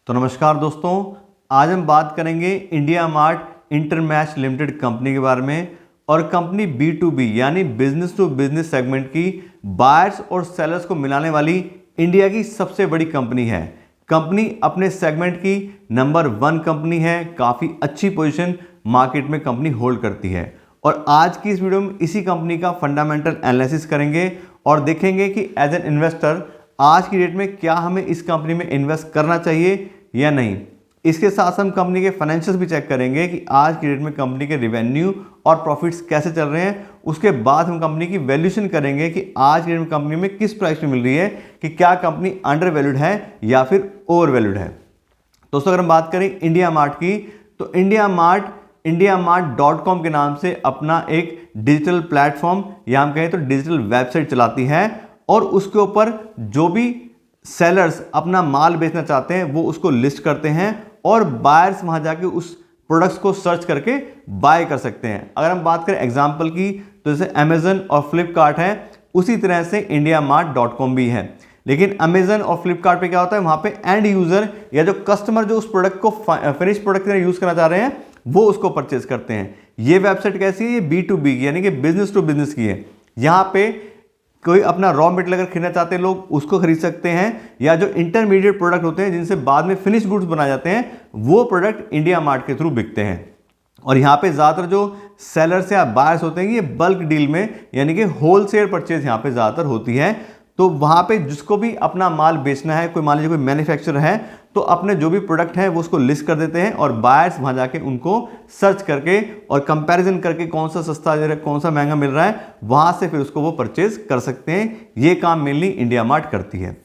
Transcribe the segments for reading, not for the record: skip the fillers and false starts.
तो नमस्कार दोस्तों, आज हम बात करेंगे India Mart Intermesh limited company के बारे में। और कंपनी B2B यानी बिजनेस टू बिजनेस सेगमेंट की बायर्स और सेलर्स को मिलाने वाली इंडिया की सबसे बड़ी कंपनी है। कंपनी अपने सेगमेंट की नंबर 1 कंपनी है। काफ़ी अच्छी पोजीशन मार्केट में कंपनी होल्ड करती है। और आज की इस वीडियो में इसी कंपनी का फंडामेंटल एनालिसिस करेंगे और देखेंगे कि एज एन इन्वेस्टर आज की डेट में क्या हमें इस कंपनी में इन्वेस्ट करना चाहिए या नहीं। इसके साथ हम कंपनी के फाइनेंशियल्स भी चेक करेंगे कि आज की डेट में कंपनी के रिवेन्यू और प्रॉफिट्स कैसे चल रहे हैं। उसके बाद हम कंपनी की वैल्यूएशन करेंगे कि आज की डेट में कंपनी में किस प्राइस में मिल रही है, कि क्या कंपनी अंडर वैल्यूड है या फिर ओवर वैल्यूड है। दोस्तों, अगर हम बात करें इंडिया मार्ट की, तो इंडिया मार्ट .com के नाम से अपना एक डिजिटल प्लेटफॉर्म या हम कहें तो डिजिटल वेबसाइट चलाती है। और उसके ऊपर जो भी सेलर्स अपना माल बेचना चाहते हैं वो उसको लिस्ट करते हैं और बायर्स वहां जाके उस प्रोडक्ट्स को सर्च करके बाय कर सकते हैं। अगर हम बात करें एग्जांपल की, तो जैसे अमेजन और फ्लिपकार्ट है, उसी तरह से इंडिया मार्ट .com भी है। लेकिन अमेजन और फ्लिपकार्ट पे क्या होता है, वहां पे एंड यूजर या जो कस्टमर जो उस प्रोडक्ट को फिनिश प्रोडक्ट की तरह यूज करना चाह रहे हैं वो उसको परचेज करते हैं। ये वेबसाइट कैसी है, ये B2B यानी कि बिजनेस टू बिजनेस की है। यहां पे कोई अपना रॉ मटेरियल अगर खरीदना चाहते हैं लोग उसको खरीद सकते हैं, या जो इंटरमीडिएट प्रोडक्ट होते हैं जिनसे बाद में फिनिश गुड्स बनाए जाते हैं वो प्रोडक्ट इंडिया मार्ट के थ्रू बिकते हैं। और यहाँ पे ज़्यादातर जो सेलर्स या बायर्स होते हैं ये बल्क डील में यानी कि होलसेल परचेज यहाँ पे ज़्यादातर होती है। तो वहाँ पे जिसको भी अपना माल बेचना है, कोई मान लीजिए कोई मैन्युफैक्चरर है, तो अपने जो भी प्रोडक्ट है वो उसको लिस्ट कर देते हैं और बायर्स वहाँ जाके उनको सर्च करके और कंपैरिजन करके कौन सा सस्ता दे रहा है, कौन सा महंगा मिल रहा है, वहाँ से फिर उसको वो परचेज कर सकते हैं। ये काम मेनली इंडिया मार्ट करती है।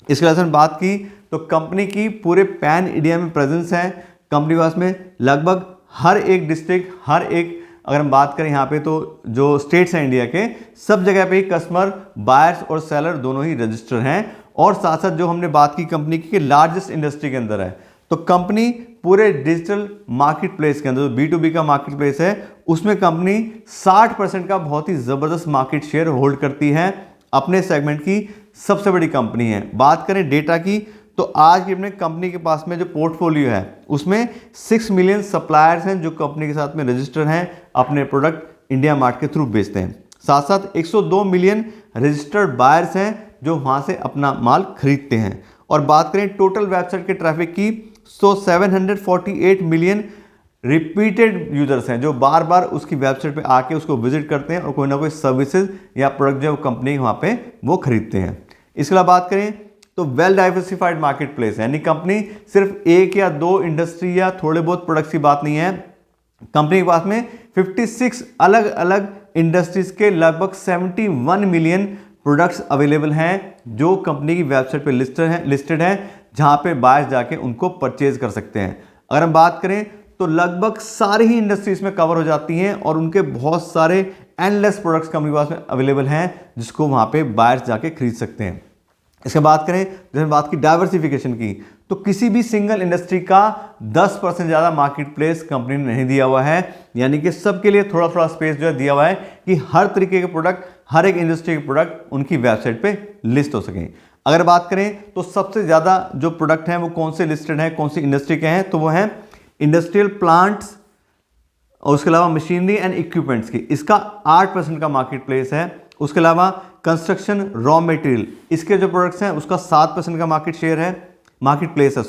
इसके लिए हम बात की तो कंपनी की पूरे पैन इंडिया में प्रेजेंस है। कंपनी के पास में लगभग हर एक डिस्ट्रिक्ट, हर एक अगर हम बात करें यहाँ पे तो जो स्टेट्स हैं इंडिया के, सब जगह पे ही कस्टमर बायर्स और सेलर दोनों ही रजिस्टर हैं। और साथ साथ जो हमने बात की कंपनी की लार्जेस्ट इंडस्ट्री के अंदर है, तो कंपनी पूरे डिजिटल मार्केट प्लेस के अंदर जो B2B का मार्केट प्लेस है उसमें कंपनी 60% का बहुत ही ज़बरदस्त मार्केट शेयर होल्ड करती है। अपने सेगमेंट की सबसे बड़ी कंपनी है। बात करें डेटा की, तो आज की अपने कंपनी के पास में जो पोर्टफोलियो है उसमें 6 मिलियन सप्लायर्स हैं जो कंपनी के साथ में रजिस्टर हैं, अपने प्रोडक्ट इंडिया मार्ट के थ्रू बेचते हैं। साथ साथ 102 मिलियन रजिस्टर्ड बायर्स हैं जो वहां से अपना माल खरीदते हैं। और बात करें टोटल वेबसाइट के ट्रैफिक की, तो 748 मिलियन रिपीटेड यूजर्स हैं जो बार बार उसकी वेबसाइट पे आके उसको विजिट करते हैं और कोई ना कोई सर्विसेज या प्रोडक्ट जो कंपनी वहां पे वो खरीदते हैं। इसके अलावा बात करें तो वेल डाइवर्सिफाइड मार्केट प्लेस है, यानी कंपनी सिर्फ एक या दो इंडस्ट्री या थोड़े बहुत प्रोडक्ट्स की बात नहीं है। कंपनी के पास में 56 अलग अलग इंडस्ट्रीज के लगभग 71 मिलियन प्रोडक्ट्स अवेलेबल हैं जो कंपनी की वेबसाइट पे लिस्टेड हैं, जहां पे बायर्स जाके उनको परचेज कर सकते हैं। अगर हम बात करें तो लगभग सारी ही इंडस्ट्रीज में कवर हो जाती हैं और उनके बहुत सारे एंडलेस प्रोडक्ट्स कंपनी के पास में अवेलेबल हैं जिसको वहां पे बायर्स जाके खरीद सकते हैं। इसके बात करें, जैसे बात की डाइवर्सिफिकेशन की, तो किसी भी सिंगल इंडस्ट्री का 10% ज़्यादा मार्केट प्लेस कंपनी ने नहीं दिया हुआ है, यानी कि सबके लिए थोड़ा थोड़ा स्पेस जो है दिया हुआ है कि हर तरीके के प्रोडक्ट, हर एक इंडस्ट्री के प्रोडक्ट उनकी वेबसाइट पे लिस्ट हो सकें। अगर बात करें तो सबसे ज़्यादा जो प्रोडक्ट हैं वो कौन से लिस्टेड हैं, कौन सी इंडस्ट्री के हैं, तो वो हैं इंडस्ट्रियल प्लांट्स और उसके अलावा मशीनरी एंड इक्विपमेंट्स की, इसका 8% का मार्केट प्लेस है। उसके अलावा कंस्ट्रक्शन रॉ मटेरियल, इसके जो प्रोडक्ट्स हैं उसका 7% का मार्केट प्लेस है।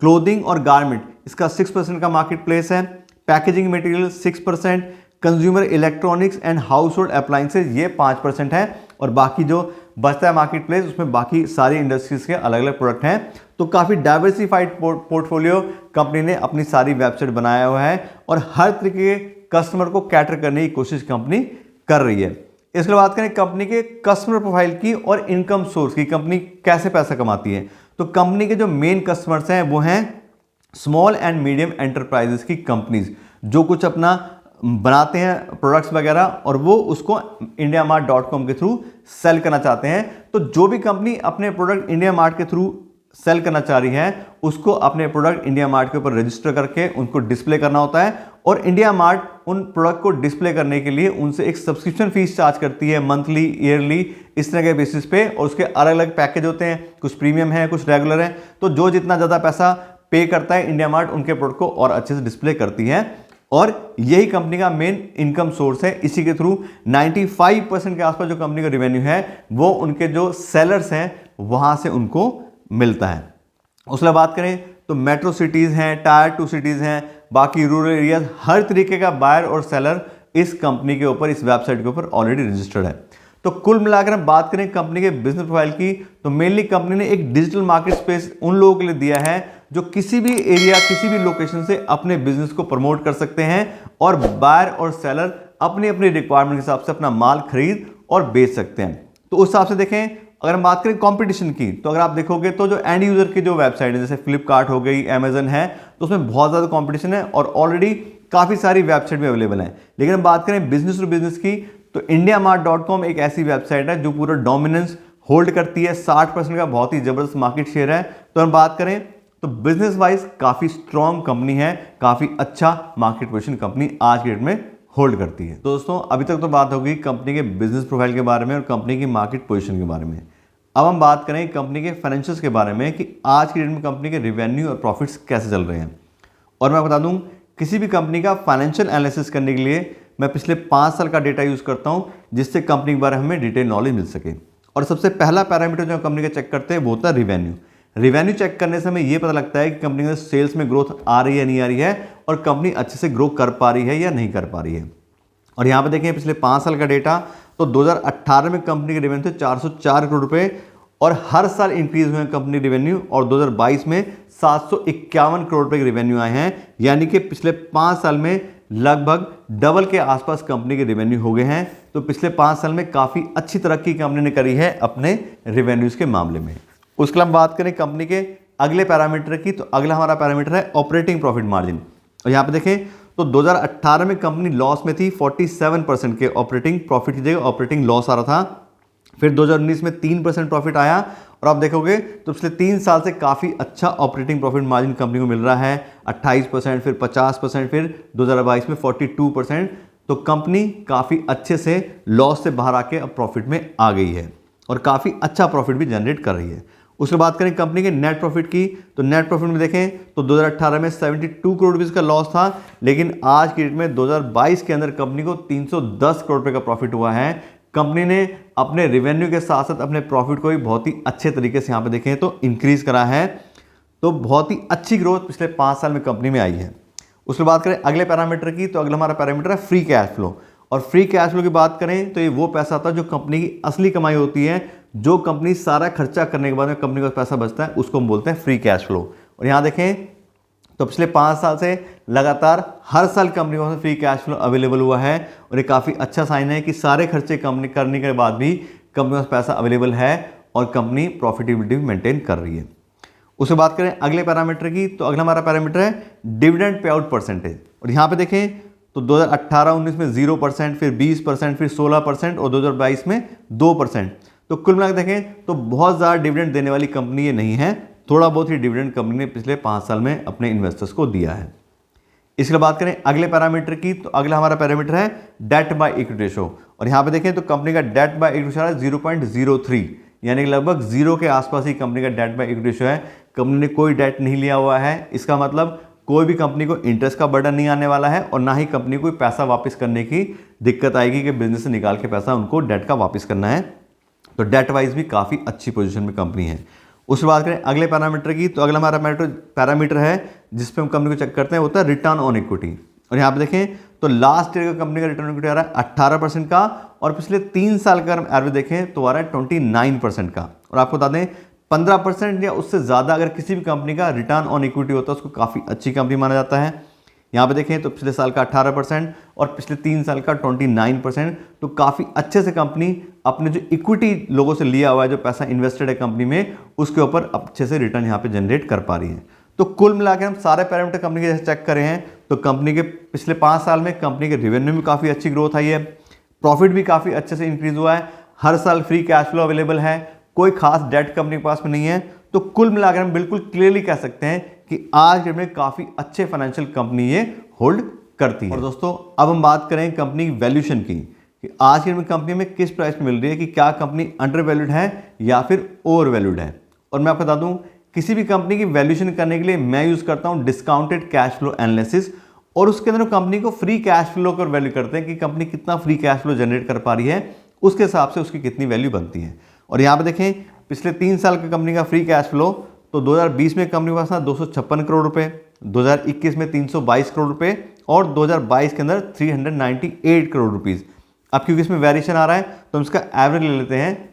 क्लोथिंग और गारमेंट, इसका 6% का मार्केट प्लेस है। Packaging material 6%, consumer electronics and house hold appliances ये 5% है। और बाकी जो बचता है मार्केट प्लेस उसमें बाकी सारी इंडस्ट्रीज के अलग अलग प्रोडक्ट हैं। तो काफ़ी डाइवर्सिफाइड पोर्टफोलियो कंपनी ने अपनी सारी वेबसाइट बनाया हुआ है और हर तरीके के कस्टमर को कैटर करने की कोशिश कंपनी कर रही है। इसके बात करें कंपनी के कस्टमर प्रोफाइल की और इनकम सोर्स की, कंपनी कैसे पैसा कमाती है, तो कंपनी के जो मेन कस्टमर्स हैं वो हैं स्मॉल एंड मीडियम एंटरप्राइजेस की कंपनीज जो कुछ अपना बनाते हैं प्रोडक्ट्स वगैरह और वो उसको इंडिया मार्ट .com के थ्रू सेल करना चाहते हैं। तो जो भी कंपनी अपने प्रोडक्ट इंडिया मार्ट के थ्रू सेल करना चाह रही है उसको अपने प्रोडक्ट इंडिया मार्ट के ऊपर रजिस्टर करके उनको डिस्प्ले करना होता है और इंडिया मार्ट उन प्रोडक्ट को डिस्प्ले करने के लिए उनसे एक सब्सक्रिप्शन फीस चार्ज करती है, मंथली, ईयरली, इस तरह के बेसिस पे। और उसके अलग अलग पैकेज होते हैं, कुछ प्रीमियम है, कुछ रेगुलर है। तो जो जितना ज़्यादा पैसा पे करता है, इंडिया मार्ट उनके प्रोडक्ट को और अच्छे से डिस्प्ले करती है। और यही कंपनी का मेन इनकम सोर्स है। इसी के थ्रू 95% के आसपास जो कंपनी का रेवेन्यू है वो उनके जो सेलर्स हैं वहां से उनको मिलता है। उसके बात करें तो मेट्रो सिटीज़ हैं, टायर 2 सिटीज़ हैं, बाकी रूरल एरियाज, हर तरीके का बायर और सेलर इस कंपनी के ऊपर, इस वेबसाइट के ऊपर ऑलरेडी रजिस्टर्ड है। तो कुल मिलाकर हम बात करें कंपनी के बिजनेस प्रोफाइल की, तो मेनली कंपनी ने एक डिजिटल मार्केट स्पेस उन लोगों के लिए दिया है जो किसी भी एरिया, किसी भी लोकेशन से अपने बिजनेस को प्रमोट कर सकते हैं और बायर और सेलर अपनी अपनी रिक्वायरमेंट के हिसाब से अपना माल खरीद और बेच सकते हैं। तो उस हिसाब से देखें, अगर हम बात करें कंपटीशन की, तो अगर आप देखोगे तो जो एंड यूजर की जो वेबसाइट है, जैसे फ्लिपकार्ट हो गई, अमेजन है, तो उसमें बहुत ज़्यादा कंपटीशन है और ऑलरेडी काफ़ी सारी वेबसाइट भी अवेलेबल है। लेकिन हम बात करें बिजनेस टू बिजनेस की, तो indiamart.com एक ऐसी वेबसाइट है जो पूरा डोमिनेंस होल्ड करती है, 60% का बहुत ही जबरदस्त मार्केट शेयर है। तो हम बात करें तो बिजनेस वाइज काफ़ी स्ट्रॉन्ग कंपनी है, काफ़ी अच्छा मार्केट पोजीशन कंपनी आज के डेट में होल्ड करती है। तो दोस्तों, अभी तक तो बात होगी कंपनी के बिजनेस प्रोफाइल के बारे में और कंपनी की मार्केट पोजीशन के बारे में। अब हम बात करें कंपनी के फाइनेंशियल्स के बारे में कि आज की डेट में कंपनी के रेवेन्यू और प्रॉफिट्स कैसे चल रहे हैं। और मैं बता दूं, किसी भी कंपनी का फाइनेंशियल एनालिसिस करने के लिए मैं पिछले 5 साल का डेटा यूज़ करता हूं, जिससे कंपनी के बारे में हमें डिटेल नॉलेज मिल सके। और सबसे पहला पैरामीटर जो कंपनी का चेक करते हैं वो होता है रेवेन्यू। रेवेन्यू चेक करने से हमें ये पता लगता है कि कंपनी में सेल्स में ग्रोथ आ रही है, नहीं आ रही है, और कंपनी अच्छे से ग्रो कर पा रही है या नहीं कर पा रही है। और यहाँ पे देखें पिछले 5 साल का डेटा, तो 2018 में कंपनी के रेवेन्यू थे 404 करोड़ रुपए और हर साल इंक्रीज हुए हैं कंपनी रेवेन्यू, और 2022 में 751 करोड़ रुपए के रेवेन्यू आए हैं। यानी कि पिछले 5 साल में लगभग डबल के आसपास कंपनी के रेवेन्यू हो गए हैं। तो पिछले 5 साल में काफ़ी अच्छी तरक्की कंपनी ने करी है अपने रेवेन्यूज़ के मामले में। उसके हम बात करें कंपनी के अगले पैरामीटर की, तो अगला हमारा पैरामीटर है ऑपरेटिंग प्रॉफिट मार्जिन। और यहाँ पे देखें तो 2018 में कंपनी लॉस में थी, 47% के ऑपरेटिंग प्रॉफिट की जगह ऑपरेटिंग लॉस आ रहा था। फिर 2019 में 3% प्रॉफिट आया, और आप देखोगे तो पिछले 3 साल से काफ़ी अच्छा ऑपरेटिंग प्रॉफिट मार्जिन कंपनी को मिल रहा है, 28%, फिर 50%, फिर 2022 में 42%। तो कंपनी काफ़ी अच्छे से लॉस से बाहर आके अब प्रॉफिट में आ गई है और काफ़ी अच्छा प्रॉफिट भी जनरेट कर रही है। उसके बात करें कंपनी के नेट प्रॉफिट की, तो नेट प्रॉफिट में देखें तो 2018 में 72 करोड़ रुपये का लॉस था, लेकिन आज की डेट में 2022 के अंदर कंपनी को 310 करोड़ रुपये का प्रॉफिट हुआ है। कंपनी ने अपने रेवेन्यू के साथ साथ अपने प्रॉफिट को भी बहुत ही अच्छे तरीके से यहाँ पे देखें तो इंक्रीज करा है। तो बहुत ही अच्छी ग्रोथ पिछले 5 साल में कंपनी में आई है। उसके बाद करें अगले पैरामीटर की, तो अगला हमारा पैरामीटर है फ्री कैश फ्लो। और फ्री कैश फ्लो की बात करें तो ये वो पैसा आता है जो कंपनी की असली कमाई होती है, जो कंपनी सारा खर्चा करने के बाद में कंपनी को पैसा बचता है, उसको हम बोलते हैं फ्री कैश फ्लो। और यहाँ देखें तो पिछले 5 साल से लगातार हर साल कंपनी को फ्री कैश फ्लो अवेलेबल हुआ है, और ये काफ़ी अच्छा साइन है कि सारे खर्चे कंपनी करने के बाद भी कंपनी को पैसा अवेलेबल है और कंपनी प्रॉफिटेबिलिटी भी मेंटेन कर रही है। उसके बात करें अगले पैरामीटर की, तो अगला हमारा पैरामीटर है डिविडेंड पे आउट परसेंटेज। और यहाँ पे देखें तो 2018-19 में 0%, फिर 20%, फिर 16% और 2022 में 2%। तो कुल मिलाकर देखें तो बहुत ज़्यादा डिविडेंड देने वाली कंपनी ये नहीं है, थोड़ा बहुत ही डिविडेंड कंपनी ने पिछले 5 साल में अपने इन्वेस्टर्स को दिया है। इसके बाद करें अगले पैरामीटर की, तो अगला हमारा पैरामीटर है डेट बाय इक्विटी रेशो। और यहाँ पे देखें तो कंपनी का डेट बाय इक्विटी रेशो है 0.03, यानी कि लगभग 0 के आसपास ही कंपनी का डेट बाय इक्विटी रेशो है। कंपनी ने कोई डेट नहीं लिया हुआ है, इसका मतलब कोई भी कंपनी को इंटरेस्ट का बर्डन नहीं आने वाला है, और ना ही कंपनी को पैसा वापस करने की दिक्कत आएगी कि बिजनेस से निकाल के पैसा उनको डेट का वापस करना है। तो डेट वाइज भी काफ़ी अच्छी पोजीशन में कंपनी है। उसके बाद करें अगले पैरामीटर की, तो अगला हमारा पैरामीटर है जिस पे हम कंपनी को चेक करते हैं, होता है रिटर्न ऑन इक्विटी। और यहाँ पे देखें तो लास्ट ईयर का कंपनी का रिटर्न ऑन इक्विटी आ रहा है 18% का, और पिछले 3 साल का एवरेज देखें तो आ रहा है 29% का। और आपको बता दें 15% या उससे ज़्यादा अगर किसी भी कंपनी का रिटर्न ऑन इक्विटी होता है उसको काफ़ी अच्छी कंपनी माना जाता है। यहाँ पे देखें तो पिछले साल का 18% और पिछले 3 साल का 29%। तो काफ़ी अच्छे से कंपनी अपने जो इक्विटी लोगों से लिया हुआ है, जो पैसा इन्वेस्टेड है कंपनी में, उसके ऊपर अच्छे से रिटर्न यहाँ पे जनरेट कर पा रही है। तो कुल मिलाकर हम सारे पैरामीटर कंपनी के जैसे चेक करें हैं, तो कंपनी के पिछले 5 साल में कंपनी के रेवेन्यू में काफ़ी अच्छी ग्रोथ आई है, प्रॉफिट भी काफ़ी अच्छे से इंक्रीज हुआ है, हर साल फ्री कैश फ्लो अवेलेबल है, कोई खास डेट कंपनी के पास में नहीं है। तो कुल मिलाकर हम बिल्कुल क्लियरली कह सकते हैं कि आज के डेट में काफ़ी अच्छे फाइनेंशियल कंपनी ये होल्ड करती है। और दोस्तों अब हम बात करें कंपनी की वैल्यूएशन की कि आज की कंपनी में किस प्राइस पे मिल रही है, कि क्या कंपनी अंडर वैल्यूड है या फिर ओवर वैल्यूड है। और मैं आपको बता दूं, किसी भी कंपनी की वैल्यूएशन करने के लिए मैं यूज करता हूं डिस्काउंटेड कैश फ्लो एनालिसिस, और उसके अंदर कंपनी को फ्री कैश फ्लो कर वैल्यू करते हैं कि कंपनी कितना फ्री कैश फ्लो जनरेट कर पा रही है, उसके हिसाब से उसकी कितनी वैल्यू बनती है। और यहाँ पे देखें पिछले 3 साल का कंपनी का फ्री कैश फ्लो, तो 2020 में कंपनी के पास था 256 करोड़ रुपए, 2021 में 322 करोड़ रुपए और 2022 के अंदर 398 करोड़ रुपीस। अब क्योंकि इसमें वेरिएशन आ रहा है तो हम इसका एवरेज ले लेते हैं,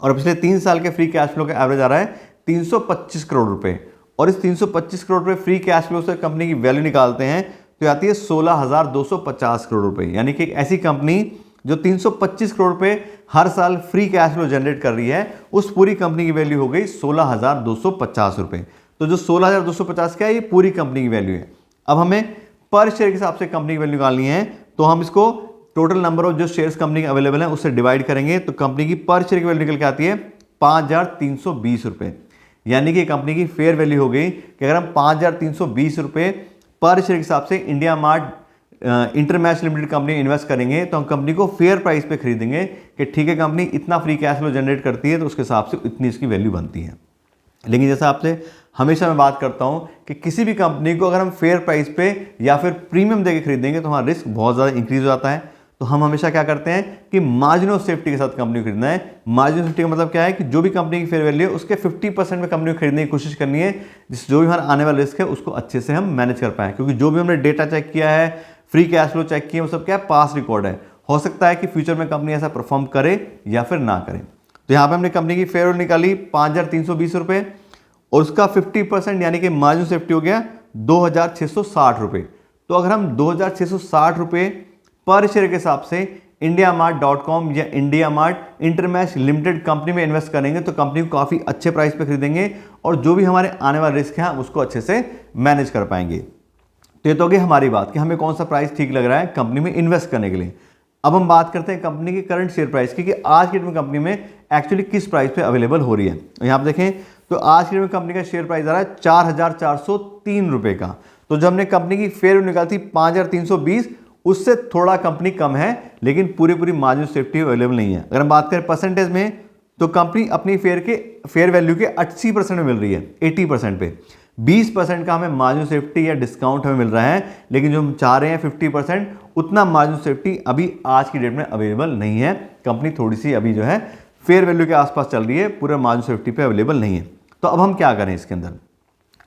और पिछले 3 साल के फ्री कैश फ्लो का एवरेज आ रहा है 325 करोड़ रुपए। और इस 325 करोड़ रुपए फ्री कैश फ्लो से कंपनी की वैल्यू निकालते हैं तो आती है 16,250 करोड़ रुपए। यानी कि एक ऐसी कंपनी जो 325 करोड़ रुपए हर साल फ्री कैश फ्लो जनरेट कर रही है, उस पूरी कंपनी की वैल्यू हो गई 16,250 रुपए। तो जो 16,250 क्या है, ये पूरी कंपनी की वैल्यू है। अब हमें पर शेयर के हिसाब से कंपनी की वैल्यू निकालनी है, तो हम इसको टोटल नंबर ऑफ जो शेयर्स कंपनी के अवेलेबल है उससे डिवाइड करेंगे, तो कंपनी की पर शेयर की वैल्यू निकल के आती है 5,320 रुपए। यानी कि कंपनी की फेयर वैल्यू हो गई कि अगर हम 5,320 रुपए पर शेयर के हिसाब से India Mart Intermesh limited company invest करेंगे, तो हम कंपनी को फेयर प्राइस पे खरीदेंगे कि ठीक है कंपनी इतना फ्री कैश फ्लो जनरेट करती है तो उसके हिसाब से इतनी इसकी वैल्यू बनती है। लेकिन जैसे आपसे हमेशा मैं बात करता हूं कि किसी भी कंपनी को अगर हम फेयर प्राइस पे या फिर प्रीमियम देके खरीदेंगे तो हमारा रिस्क बहुत ज़्यादा इंक्रीज हो जाता है। तो हम हमेशा क्या करते हैं कि मार्जिन ऑफ सेफ्टी के साथ कंपनी को खरीदना है। मार्जिन ऑफ सेफ्टी का मतलब क्या है कि जो भी कंपनी की फेयर वैल्यू है उसके 50% में कंपनी को खरीदने की कोशिश करनी है, जिससे जो भी हमारा आने वाला रिस्क है उसको अच्छे से हम मैनेज कर पाएँ। क्योंकि जो भी हमने डेटा चेक किया है, फ्री कैश फ्लो चेक किया, वो सब क्या है, पास रिकॉर्ड है। हो सकता है कि फ्यूचर में कंपनी ऐसा परफॉर्म करे या फिर ना करे। तो यहाँ पे हमने कंपनी की फेयर वैल्यू निकाली 5,320 रुपए, और उसका 50% यानी कि मार्जिन सेफ्टी हो गया 2,660 रुपए। तो अगर हम 2,660 रुपए पर शेयर के हिसाब से indiamart.com या India Mart Intermesh limited company में इन्वेस्ट करेंगे तो कंपनी को काफ़ी अच्छे प्राइस पे खरीदेंगे, और जो भी हमारे आने वाले रिस्क हैं उसको अच्छे से मैनेज कर पाएंगे। तो ये तो होगी हमारी बात कि हमें कौन सा प्राइस ठीक लग रहा है कंपनी में इन्वेस्ट करने के लिए। अब हम बात करते हैं कंपनी की करंट शेयर प्राइस की, कि आज की डेट में कंपनी में एक्चुअली किस प्राइस पे अवेलेबल हो रही है। यहाँ पे देखें तो आज की डेट में कंपनी का शेयर प्राइस आ रहा है 4,403 रुपए का। तो जब हमने कंपनी की फेयर वैल्यू निकाली थी 5,320, उससे थोड़ा कंपनी कम है, लेकिन पूरी मार्जिन सेफ्टी अवेलेबल नहीं है। अगर हम बात करें परसेंटेज में तो कंपनी अपनी फेयर वैल्यू के 80% में मिल रही है, 80% पे 20% का हमें मार्जिन सेफ्टी या डिस्काउंट हमें मिल रहा है, लेकिन जो हम चाह रहे हैं 50%, उतना मार्जिन सेफ्टी अभी आज की डेट में अवेलेबल नहीं है। कंपनी थोड़ी सी अभी जो है फेयर वैल्यू के आसपास चल रही है, पूरा मार्जिन सेफ्टी पे अवेलेबल नहीं है। तो अब हम क्या करें इसके अंदर।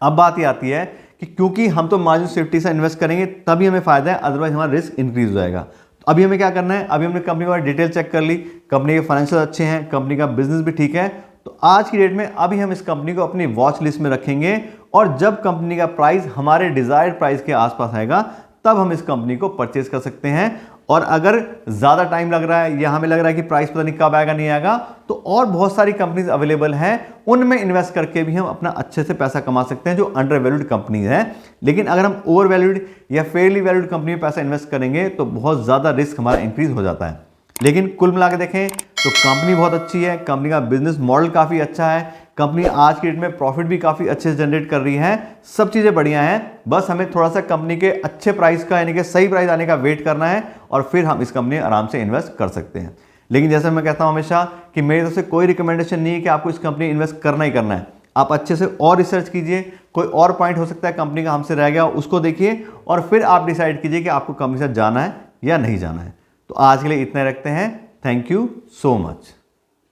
अब बात ये आती है कि क्योंकि हम तो मार्जिन सेफ्टी से इन्वेस्ट करेंगे तभी हमें फायदा है, अदरवाइज हमारा रिस्क इंक्रीज हो जाएगा। तो अभी हमें क्या करना है, अभी हमने कंपनी का डिटेल चेक कर ली, कंपनी के फाइनेंशियल अच्छे हैं, कंपनी का बिजनेस भी ठीक है। तो आज की डेट में अभी हम इस कंपनी को अपनी वॉच लिस्ट में रखेंगे, और जब कंपनी का प्राइस हमारे डिजायर्ड प्राइस के आसपास आएगा तब हम इस कंपनी को परचेज कर सकते हैं। और अगर ज़्यादा टाइम लग रहा है या हमें लग रहा है कि प्राइस पता नहीं कब आएगा नहीं आएगा, तो और बहुत सारी कंपनीज अवेलेबल हैं, उनमें इन्वेस्ट करके भी हम अपना अच्छे से पैसा कमा सकते हैं जो अंडर वैल्यूड कंपनीज हैं। लेकिन अगर हम ओवर वैल्यूड या फेयरली वैल्यूड कंपनी में पैसा इन्वेस्ट करेंगे तो बहुत ज़्यादा रिस्क हमारा इंक्रीज हो जाता है। लेकिन कुल मिला के देखें तो कंपनी बहुत अच्छी है, कंपनी का बिजनेस मॉडल काफ़ी अच्छा है, कंपनी आज की डेट में प्रॉफिट भी काफ़ी अच्छे से जनरेट कर रही है, सब चीज़ें बढ़िया हैं। बस हमें थोड़ा सा कंपनी के अच्छे प्राइस का यानी कि सही प्राइस आने का वेट करना है, और फिर हम इस कंपनी में आराम से इन्वेस्ट कर सकते हैं। लेकिन जैसे मैं कहता हूं हमेशा कि मेरी तरफ से कोई रिकमेंडेशन नहीं है कि आपको इस कंपनी में इन्वेस्ट करना ही करना है। आप अच्छे से और रिसर्च कीजिए, कोई और पॉइंट हो सकता है कंपनी का हमसे रह गया उसको देखिए, और फिर आप डिसाइड कीजिए कि आपको कंपनी से जाना है या नहीं जाना है। तो आज के लिए इतना रखते हैं। Thank you so much.